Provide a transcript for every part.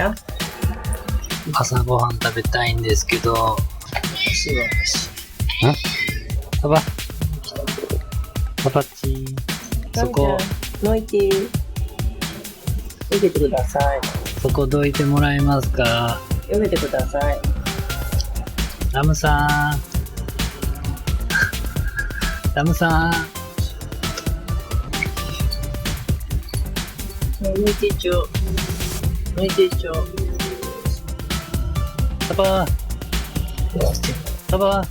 や。朝ごはん食べたいんですけど。しばらし。パパ。パパッチ。そこ。どいて。どいてください。そこどいてもらえますか。よけてください。ラムさん。ラムさん。抜いてちょ。抜いてちょ。パパ。パパ。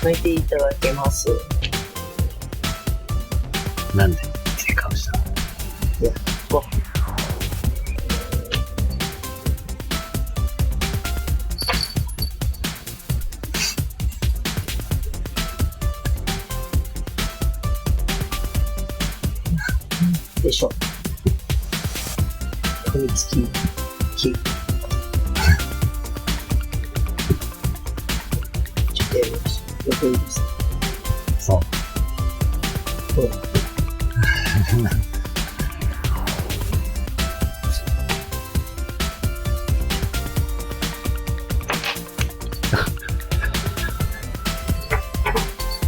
抜いていただけます。なんで成果をしたの？いや、こう。でしょ。踏みつき、ちょっとやりました。横いいですか？そう。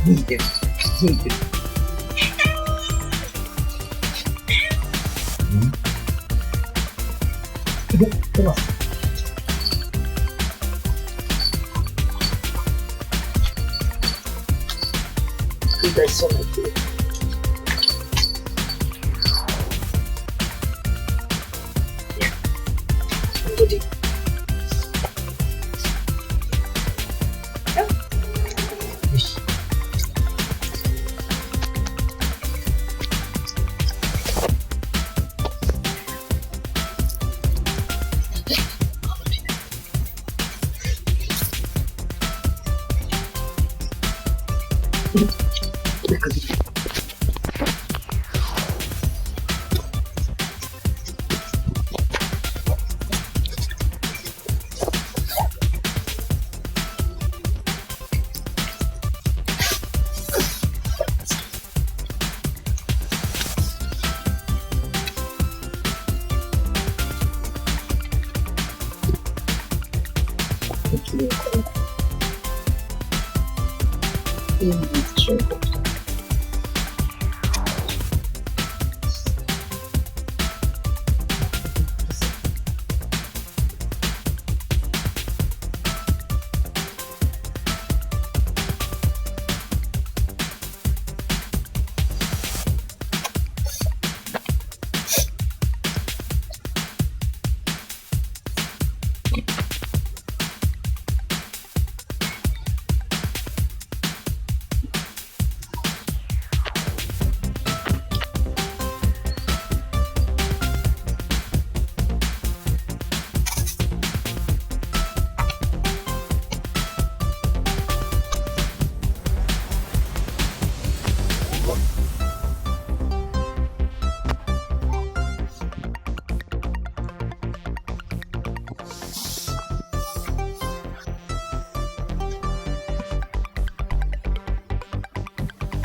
見てる。見てる。出ます。繰り返しそうなってる。本当に。よし。いいです中国。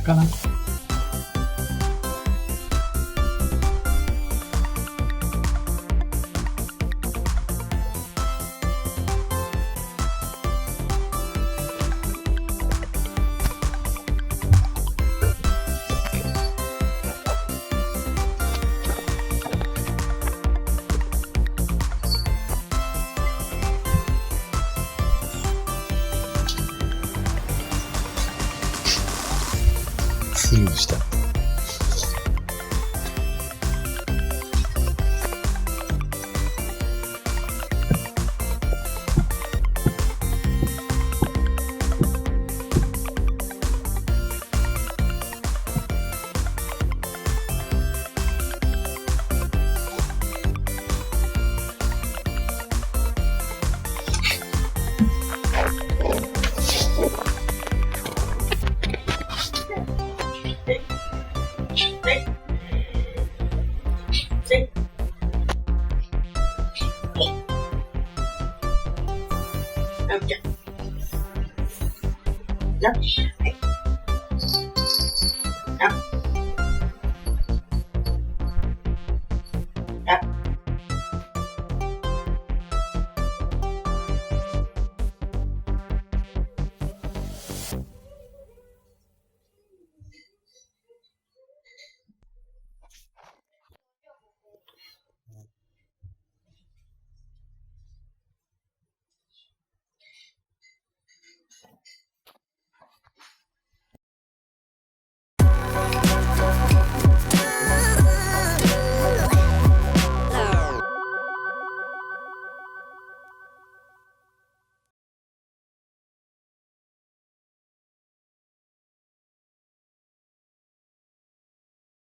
かな。スイングした。Okay.